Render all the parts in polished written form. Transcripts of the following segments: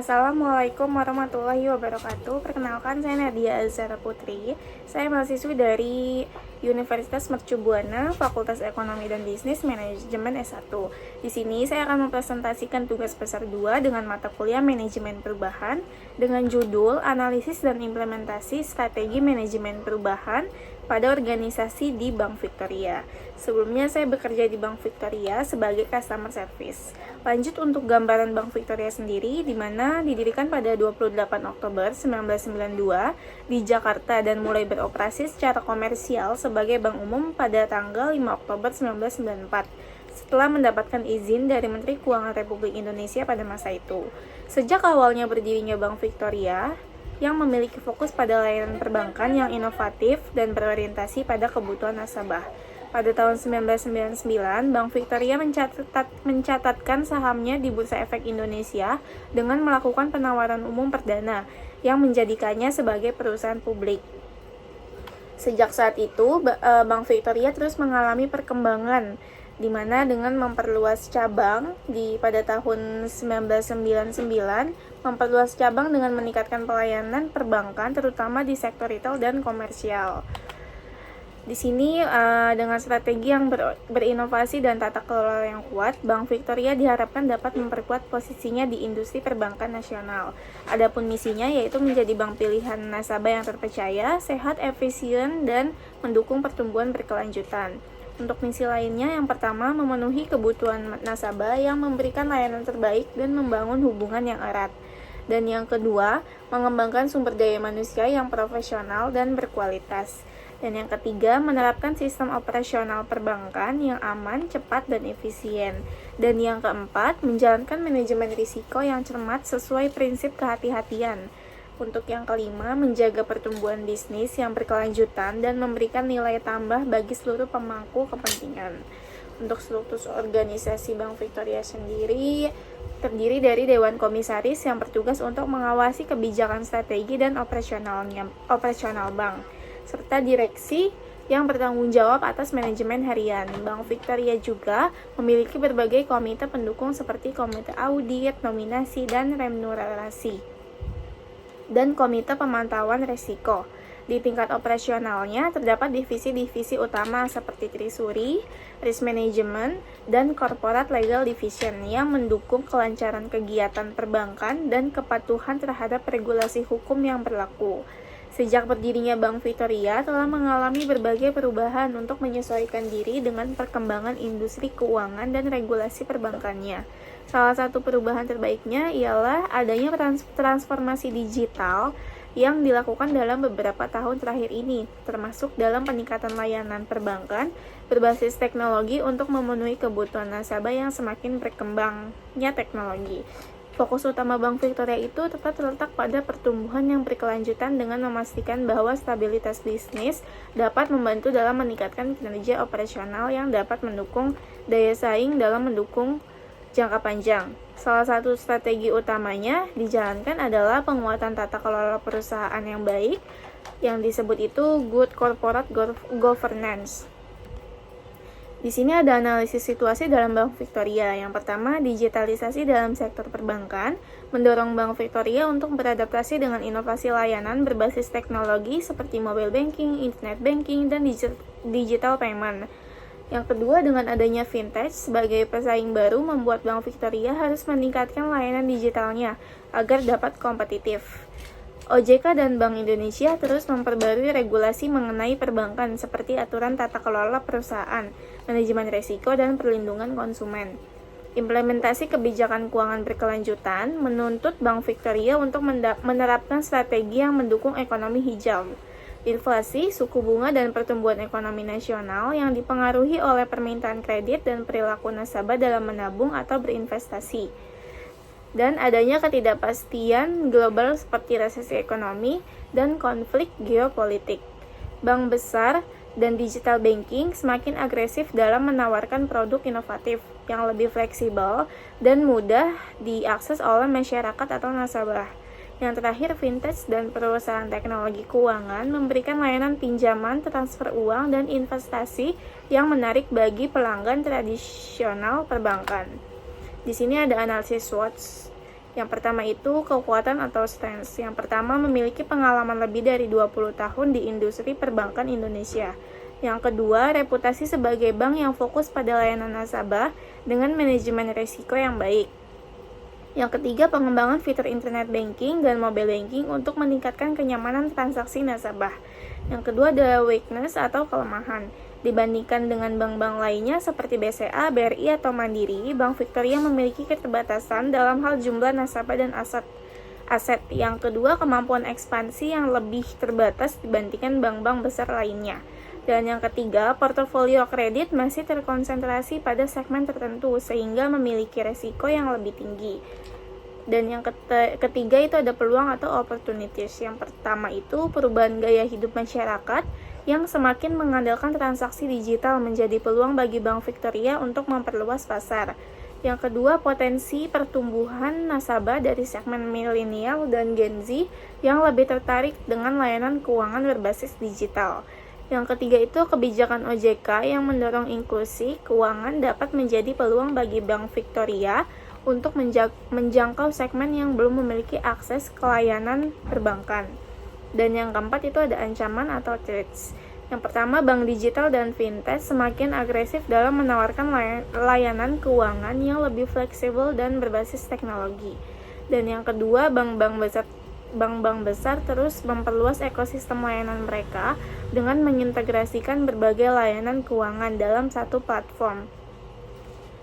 Assalamualaikum warahmatullahi wabarakatuh. Perkenalkan, saya Nadia Azhara Putri. Saya mahasiswi dari Universitas Mercu Buana, Fakultas Ekonomi dan Bisnis Manajemen S1. Di sini saya akan mempresentasikan tugas besar 2 dengan mata kuliah Manajemen Perubahan dengan judul Analisis dan Implementasi Strategi Manajemen Perubahan pada organisasi di Bank Victoria. Sebelumnya saya bekerja di Bank Victoria sebagai customer service. Lanjut untuk gambaran Bank Victoria sendiri, di mana didirikan pada 28 Oktober 1992 di Jakarta dan mulai beroperasi secara komersial sebagai bank umum pada tanggal 5 Oktober 1994 setelah mendapatkan izin dari Menteri Keuangan Republik Indonesia pada masa itu. Sejak awalnya berdirinya Bank Victoria, yang memiliki fokus pada layanan perbankan yang inovatif dan berorientasi pada kebutuhan nasabah. Pada tahun 1999, Bank Victoria mencatatkan sahamnya di Bursa Efek Indonesia dengan melakukan penawaran umum perdana yang menjadikannya sebagai perusahaan publik. Sejak saat itu, Bank Victoria terus mengalami perkembangan, di mana dengan memperluas cabang pada tahun 1999, memperluas cabang dengan meningkatkan pelayanan perbankan terutama di sektor retail dan komersial. Di sini dengan strategi yang berinovasi dan tata kelola yang kuat, Bank Victoria diharapkan dapat memperkuat posisinya di industri perbankan nasional. Adapun misinya yaitu menjadi bank pilihan nasabah yang terpercaya, sehat, efisien, dan mendukung pertumbuhan berkelanjutan. Untuk misi lainnya, yang pertama, memenuhi kebutuhan nasabah yang memberikan layanan terbaik dan membangun hubungan yang erat. Dan yang kedua, mengembangkan sumber daya manusia yang profesional dan berkualitas. Dan yang ketiga, menerapkan sistem operasional perbankan yang aman, cepat, dan efisien. Dan yang keempat, menjalankan manajemen risiko yang cermat sesuai prinsip kehati-hatian. Untuk yang kelima, menjaga pertumbuhan bisnis yang berkelanjutan dan memberikan nilai tambah bagi seluruh pemangku kepentingan. Untuk struktur organisasi Bank Victoria sendiri terdiri dari Dewan Komisaris yang bertugas untuk mengawasi kebijakan strategi dan operasional bank, serta direksi yang bertanggung jawab atas manajemen harian. Bank Victoria juga memiliki berbagai komite pendukung seperti komite audit, nominasi, dan remunerasi, dan komite pemantauan risiko. Di tingkat operasionalnya terdapat divisi-divisi utama seperti Treasury, Risk Management, dan Corporate Legal Division yang mendukung kelancaran kegiatan perbankan dan kepatuhan terhadap regulasi hukum yang berlaku. Sejak berdirinya Bank Victoria telah mengalami berbagai perubahan untuk menyesuaikan diri dengan perkembangan industri keuangan dan regulasi perbankannya. Salah satu perubahan terbaiknya ialah adanya transformasi digital yang dilakukan dalam beberapa tahun terakhir ini, termasuk dalam peningkatan layanan perbankan berbasis teknologi untuk memenuhi kebutuhan nasabah yang semakin berkembangnya teknologi. Fokus utama Bank Victoria itu tetap terletak pada pertumbuhan yang berkelanjutan dengan memastikan bahwa stabilitas bisnis dapat membantu dalam meningkatkan kinerja operasional yang dapat mendukung daya saing dalam mendukung jangka panjang. Salah satu strategi utamanya dijalankan adalah penguatan tata kelola perusahaan yang baik, yang disebut itu good corporate governance. Di sini ada analisis situasi dalam Bank Victoria. Yang pertama, digitalisasi dalam sektor perbankan, mendorong Bank Victoria untuk beradaptasi dengan inovasi layanan berbasis teknologi seperti mobile banking, internet banking, dan digital payment. Yang kedua, dengan adanya fintech sebagai pesaing baru membuat Bank Victoria harus meningkatkan layanan digitalnya agar dapat kompetitif. OJK dan Bank Indonesia terus memperbarui regulasi mengenai perbankan seperti aturan tata kelola perusahaan, manajemen risiko, dan perlindungan konsumen. Implementasi kebijakan keuangan berkelanjutan menuntut Bank Victoria untuk menerapkan strategi yang mendukung ekonomi hijau. Inflasi, suku bunga, dan pertumbuhan ekonomi nasional yang dipengaruhi oleh permintaan kredit dan perilaku nasabah dalam menabung atau berinvestasi. Dan adanya ketidakpastian global seperti resesi ekonomi dan konflik geopolitik. Bank besar dan digital banking semakin agresif dalam menawarkan produk inovatif yang lebih fleksibel dan mudah diakses oleh masyarakat atau nasabah. Yang terakhir, fintech dan perusahaan teknologi keuangan memberikan layanan pinjaman, transfer uang, dan investasi yang menarik bagi pelanggan tradisional perbankan. Di sini ada analisis SWOT Yang pertama itu kekuatan atau strength. Yang pertama memiliki pengalaman lebih dari 20 tahun di industri perbankan Indonesia. Yang kedua, reputasi sebagai bank yang fokus pada layanan nasabah dengan manajemen risiko yang baik. Yang ketiga, pengembangan fitur internet banking dan mobile banking untuk meningkatkan kenyamanan transaksi nasabah. Yang kedua ada weakness atau kelemahan. Dibandingkan dengan bank-bank lainnya seperti BCA, BRI, atau Mandiri, Bank Victoria memiliki keterbatasan dalam hal jumlah nasabah dan aset. Yang kedua, kemampuan ekspansi yang lebih terbatas dibandingkan bank-bank besar lainnya. Dan yang ketiga, portofolio kredit masih terkonsentrasi pada segmen tertentu sehingga memiliki resiko yang lebih tinggi. Dan yang ketiga itu ada peluang atau opportunities. Yang pertama itu perubahan gaya hidup masyarakat yang semakin mengandalkan transaksi digital menjadi peluang bagi Bank Victoria untuk memperluas pasar. Yang kedua, potensi pertumbuhan nasabah dari segmen milenial dan Gen Z yang lebih tertarik dengan layanan keuangan berbasis digital. Yang ketiga itu kebijakan OJK yang mendorong inklusi keuangan dapat menjadi peluang bagi Bank Victoria untuk menjangkau segmen yang belum memiliki akses ke layanan perbankan. Dan yang keempat itu ada ancaman atau threats. Yang pertama, bank digital dan fintech semakin agresif dalam menawarkan layanan keuangan yang lebih fleksibel dan berbasis teknologi. Dan yang kedua, bank-bank besar terus memperluas ekosistem layanan mereka dengan mengintegrasikan berbagai layanan keuangan dalam satu platform.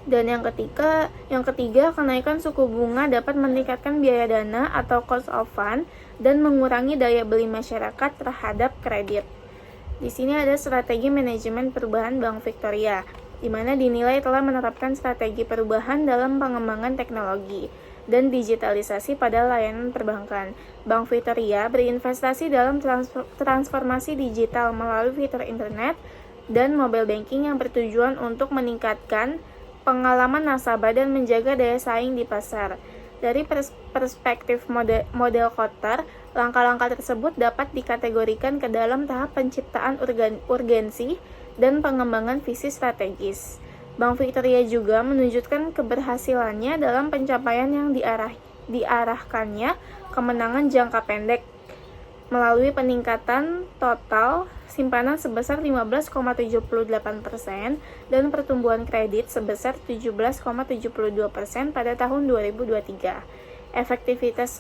Dan yang ketiga, kenaikan suku bunga dapat meningkatkan biaya dana atau cost of fund dan mengurangi daya beli masyarakat terhadap kredit. Di sini ada strategi manajemen perubahan Bank Victoria, di mana dinilai telah menerapkan strategi perubahan dalam pengembangan teknologi dan digitalisasi pada layanan perbankan. Bank Victoria berinvestasi dalam transformasi digital melalui fitur internet dan mobile banking yang bertujuan untuk meningkatkan pengalaman nasabah dan menjaga daya saing di pasar. Dari perspektif model Kotter, langkah-langkah tersebut dapat dikategorikan ke dalam tahap penciptaan urgensi dan pengembangan visi strategis. Bank Victoria juga menunjukkan keberhasilannya dalam pencapaian yang diarahkannya kemenangan jangka pendek melalui peningkatan total simpanan sebesar 15,78% dan pertumbuhan kredit sebesar 17,72% pada tahun 2023. Efektivitas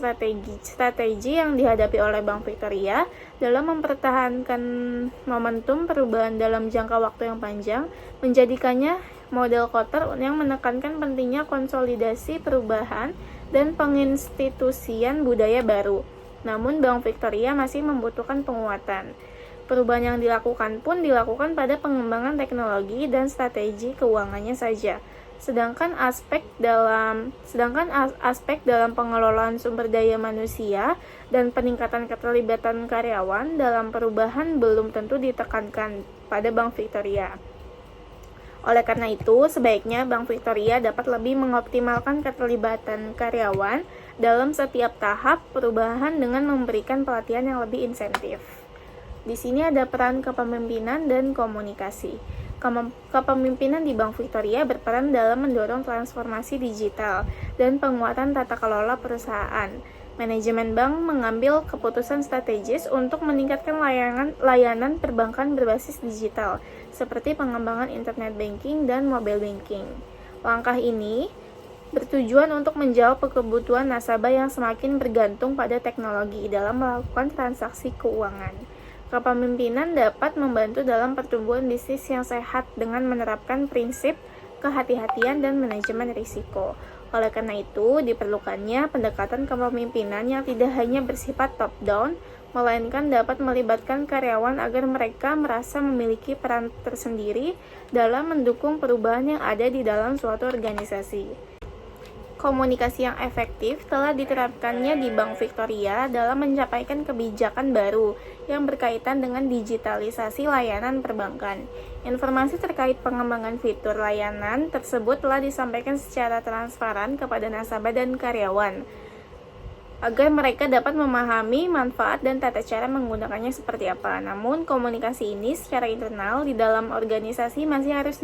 strategi yang dihadapi oleh Bank Victoria dalam mempertahankan momentum perubahan dalam jangka waktu yang panjang menjadikannya model Kotter yang menekankan pentingnya konsolidasi perubahan dan penginstitusian budaya baru. Namun Bank Victoria masih membutuhkan penguatan. Perubahan yang dilakukan pun dilakukan pada pengembangan teknologi dan strategi keuangannya saja. Sedangkan aspek dalam pengelolaan sumber daya manusia dan peningkatan keterlibatan karyawan dalam perubahan belum tentu ditekankan pada Bank Victoria. Oleh karena itu, sebaiknya Bank Victoria dapat lebih mengoptimalkan keterlibatan karyawan dalam setiap tahap perubahan dengan memberikan pelatihan yang lebih insentif. Di sini ada peran kepemimpinan dan komunikasi. Kepemimpinan di Bank Victoria berperan dalam mendorong transformasi digital dan penguatan tata kelola perusahaan. Manajemen bank mengambil keputusan strategis untuk meningkatkan layanan perbankan berbasis digital, seperti pengembangan internet banking dan mobile banking. Langkah ini bertujuan untuk menjawab kebutuhan nasabah yang semakin bergantung pada teknologi dalam melakukan transaksi keuangan. Kepemimpinan dapat membantu dalam pertumbuhan bisnis yang sehat dengan menerapkan prinsip kehati-hatian dan manajemen risiko. Oleh karena itu, diperlukannya pendekatan kepemimpinan yang tidak hanya bersifat top-down, melainkan dapat melibatkan karyawan agar mereka merasa memiliki peran tersendiri dalam mendukung perubahan yang ada di dalam suatu organisasi. Komunikasi yang efektif telah diterapkannya di Bank Victoria dalam mencapaikan kebijakan baru yang berkaitan dengan digitalisasi layanan perbankan. Informasi terkait pengembangan fitur layanan tersebut telah disampaikan secara transparan kepada nasabah dan karyawan, agar mereka dapat memahami manfaat dan tata cara menggunakannya seperti apa. Namun, komunikasi ini secara internal di dalam organisasi masih harus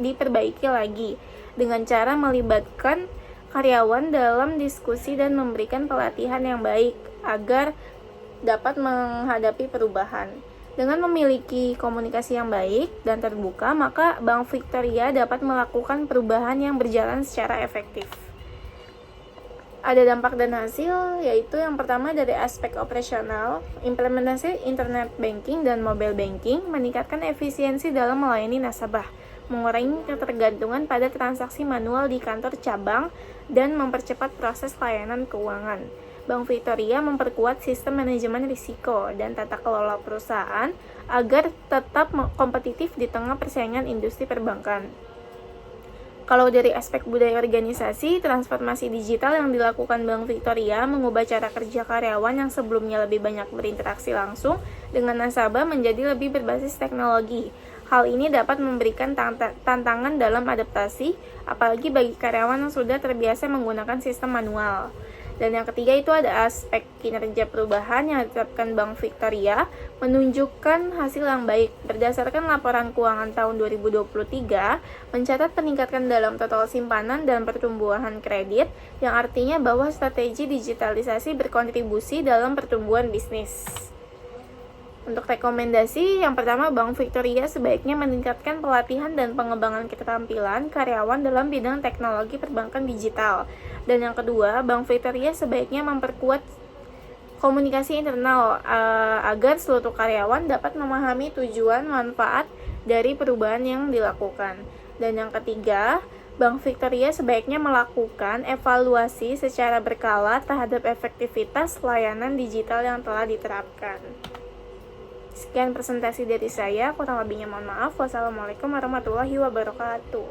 diperbaiki lagi dengan cara melibatkan karyawan dalam diskusi dan memberikan pelatihan yang baik agar dapat menghadapi perubahan. Dengan memiliki komunikasi yang baik dan terbuka, maka Bank Victoria dapat melakukan perubahan yang berjalan secara efektif. Ada dampak dan hasil, yaitu yang pertama dari aspek operasional, implementasi internet banking dan mobile banking meningkatkan efisiensi dalam melayani nasabah, mengurangi ketergantungan pada transaksi manual di kantor cabang, dan mempercepat proses layanan keuangan. Bank Victoria memperkuat sistem manajemen risiko dan tata kelola perusahaan agar tetap kompetitif di tengah persaingan industri perbankan. Kalau dari aspek budaya organisasi, transformasi digital yang dilakukan Bank Victoria mengubah cara kerja karyawan yang sebelumnya lebih banyak berinteraksi langsung dengan nasabah menjadi lebih berbasis teknologi. Hal ini dapat memberikan tantangan dalam adaptasi, apalagi bagi karyawan yang sudah terbiasa menggunakan sistem manual. Dan yang ketiga itu ada aspek kinerja perubahan yang ditetapkan Bank Victoria menunjukkan hasil yang baik. Berdasarkan laporan keuangan tahun 2023, mencatat peningkatan dalam total simpanan dan pertumbuhan kredit, yang artinya bahwa strategi digitalisasi berkontribusi dalam pertumbuhan bisnis. Untuk rekomendasi, yang pertama Bank Victoria sebaiknya meningkatkan pelatihan dan pengembangan keterampilan karyawan dalam bidang teknologi perbankan digital. Dan yang kedua, Bank Victoria sebaiknya memperkuat komunikasi internal agar seluruh karyawan dapat memahami tujuan manfaat dari perubahan yang dilakukan. Dan yang ketiga, Bank Victoria sebaiknya melakukan evaluasi secara berkala terhadap efektivitas layanan digital yang telah diterapkan. Sekian presentasi dari saya, kurang lebihnya mohon maaf. Wassalamualaikum warahmatullahi wabarakatuh.